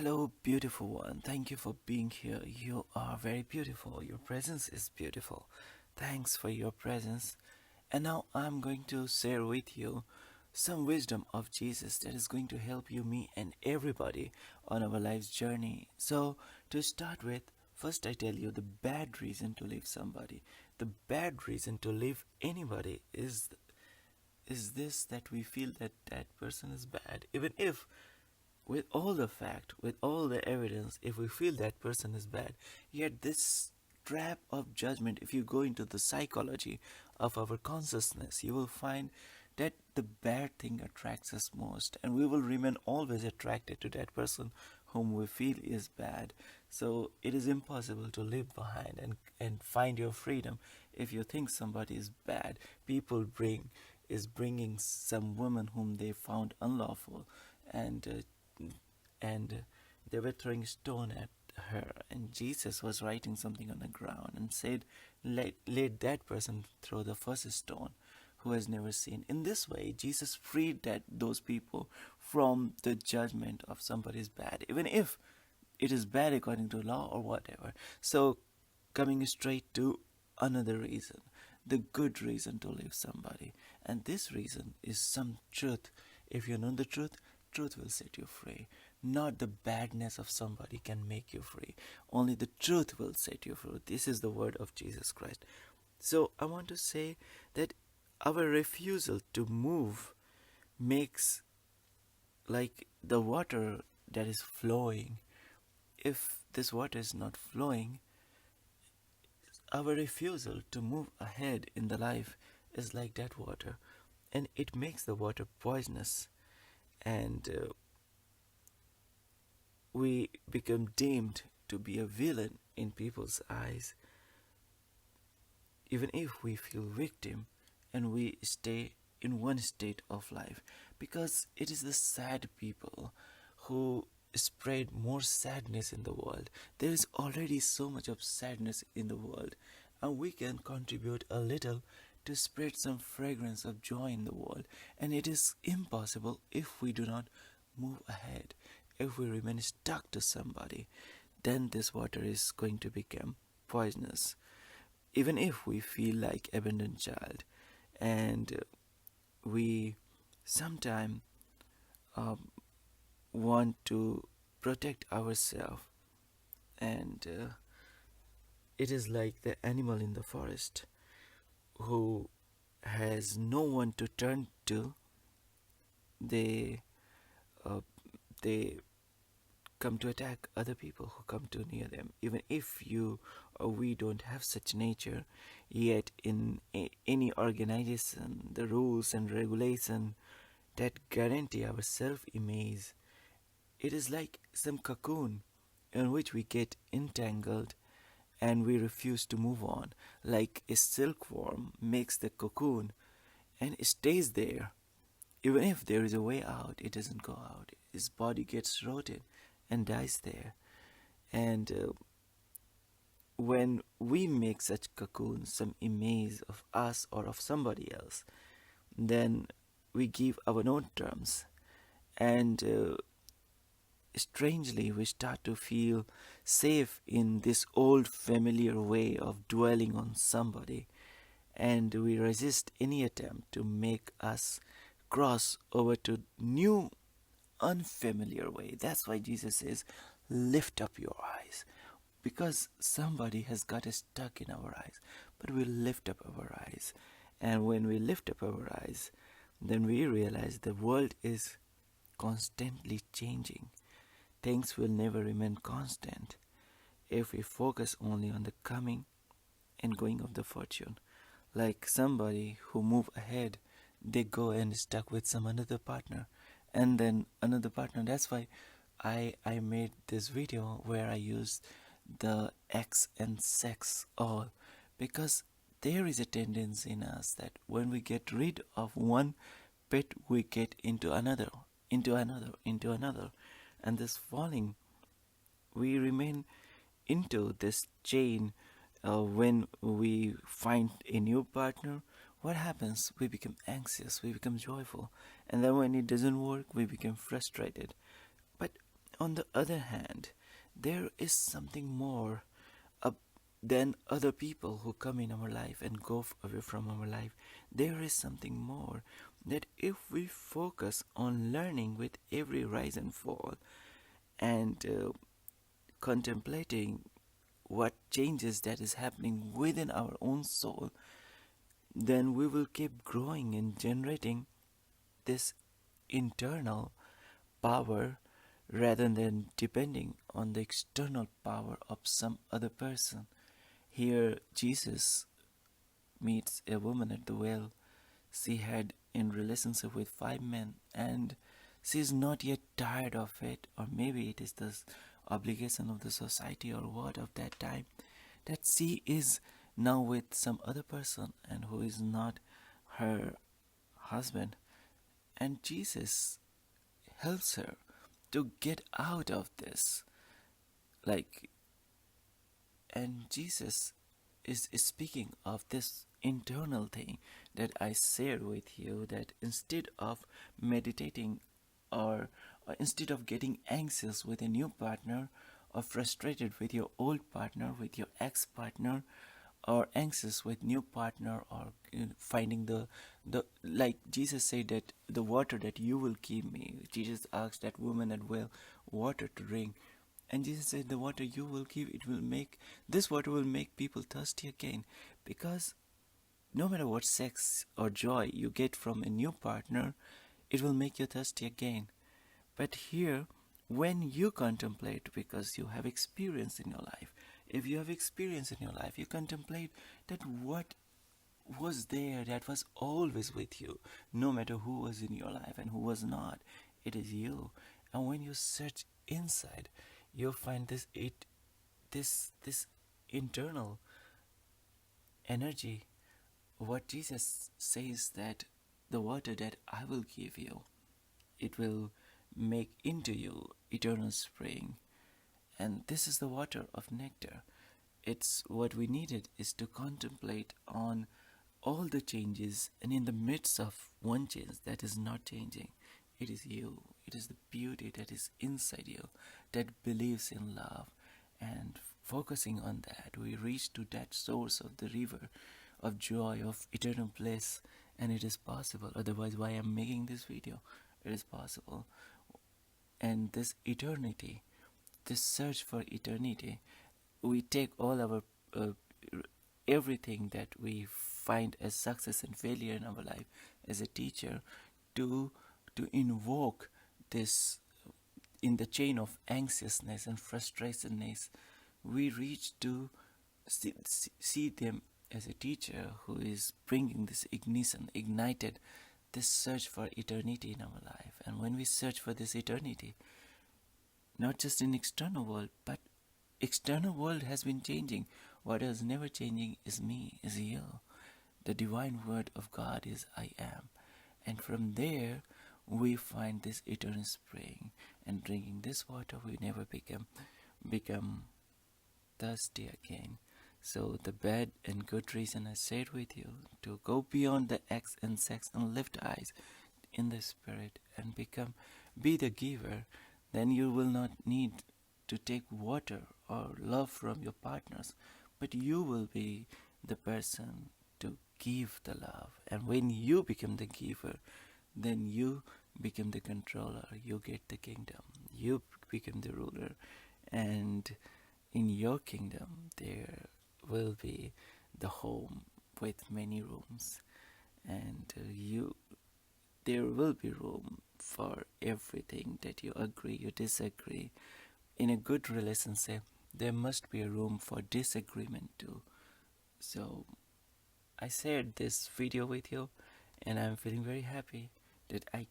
Hello, beautiful one. Thank you for being here. You are very beautiful. Your presence is beautiful. Thanks for your presence. And now I'm going to share with you some wisdom of Jesus that is going to help you, me, and everybody on our life's journey. So, to start with, first I tell you the bad reason to leave somebody. The bad reason to leave anybody is this, that we feel that that person is bad, even if with all the fact, with all the evidence, if we feel that person is bad, yet this trap of judgment, if you go into the psychology of our consciousness, you will find that the bad thing attracts us most, and we will remain always attracted to that person whom we feel is bad. So it is impossible to leave behind and find your freedom if you think somebody is bad. People bringing some woman whom they found unlawful, and they were throwing stone at her, and Jesus was writing something on the ground and said, let that person throw the first stone who has never sinned. In this way, Jesus freed those people from the judgment of somebody's bad, even if it is bad according to law or whatever. So, coming straight to another reason, the good reason to leave somebody. And this reason is some truth. If you know the truth, truth will set you free. Not the badness of somebody can make you free. Only the truth will set you free. This is the word of Jesus Christ. So I want to say that our refusal to move makes like the water that is flowing. If this water is not flowing, our refusal to move ahead in the life is like that water, and it makes the water poisonous, and we become deemed to be a villain in people's eyes, even if we feel victim and we stay in one state of life, because it is the sad people who spread more sadness in the world. There is already so much of sadness in the world, and we can contribute a little to spread some fragrance of joy in the world. And it is impossible if we do not move ahead. If we remain stuck to somebody, then this water is going to become poisonous. Even if we feel like abandoned child, and we sometimes want to protect ourselves, and it is like the animal in the forest who has no one to turn to. They uh, they come to attack other people who come too near them. Even if you or we don't have such nature, yet in any organization, the rules and regulation that guarantee our self-image, it is like some cocoon in which we get entangled and we refuse to move on. Like a silkworm makes the cocoon and it stays there. Even if there is a way out, it doesn't go out. His body gets rotted and dies there. And when we make such cocoons some image of us or of somebody else, then we give our own terms, and strangely we start to feel safe in this old familiar way of dwelling on somebody, and we resist any attempt to make us cross over to new unfamiliar way. That's why Jesus says, lift up your eyes, because somebody has got us stuck in our eyes. But we lift up our eyes, and when we lift up our eyes, then we realize the world is constantly changing. Things will never remain constant if we focus only on the coming and going of the fortune. Like somebody who move ahead, they go and stuck with some another partner, and then another partner. That's why I made this video where I used the X and sex all, because there is a tendency in us that when we get rid of one pet, we get into another, into another, and this falling, we remain into this chain. When we find a new partner, what happens? We become anxious, we become joyful, and then when it doesn't work, we become frustrated. But on the other hand, there is something more up than other people who come in our life and go away from our life. There is something more that if we focus on learning with every rise and fall and contemplating what changes that is happening within our own soul, then we will keep growing and generating this internal power rather than depending on the external power of some other person. Here, Jesus meets a woman at the well. She had in relationship with 5 men, and she is not yet tired of it, or maybe it is the obligation of the society or what of that time, that she is now with some other person and who is not her husband. And Jesus helps her to get out of this. Like, and Jesus is speaking of this internal thing that I shared with you, that instead of meditating or instead of getting anxious with a new partner, or frustrated with your old partner, with your ex partner, or anxious with new partner, or finding the like Jesus said that the water that you will give me. Jesus asked that woman at well water to drink, and Jesus said the water you will give, it will make, this water will make people thirsty again. Because no matter what sex or joy you get from a new partner, it will make you thirsty again. But here, when you contemplate, because you have experience in your life, if you have experience in your life, you contemplate that what was there that was always with you, no matter who was in your life and who was not, it is you. And when you search inside, you'll find this internal energy. What Jesus says, that the water that I will give you, it will make into you eternal spring. And this is the water of nectar. It's what we needed is to contemplate on all the changes, and in the midst of one change that is not changing, it is you. It is the beauty that is inside you that believes in love. And focusing on that, we reach to that source of the river of joy, of eternal bliss. And it is possible. Otherwise, why I'm making this video? It is possible. And this eternity, this search for eternity, we take all our everything that we find as success and failure in our life as a teacher to invoke this in the chain of anxiousness and frustrationness. We reach to see them as a teacher who is bringing this ignition, ignited this search for eternity in our life. And when we search for this eternity, not just in external world, but external world has been changing. What is never changing is me, is you. The divine word of God is I am. And from there, we find this eternal spring. And drinking this water, we never become thirsty again. So the bad and good reason I said with you to go beyond the X and sex and lift eyes in the spirit and be the giver. Then you will not need to take water or love from your partners, but you will be the person to give the love. And when you become the giver, then you become the controller. You get the kingdom. You become the ruler. And in your kingdom, there will be the home with many rooms. And there will be room for everything that you agree, you disagree. In a good relationship, there must be a room for disagreement too. So I shared this video with you, and I'm feeling very happy that I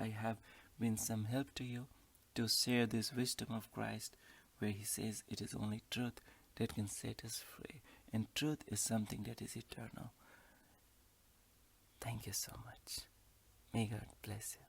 have been some help to you to share this wisdom of Christ, where he says it is only truth that can set us free, and truth is something that is eternal. Thank you so much. May God bless you.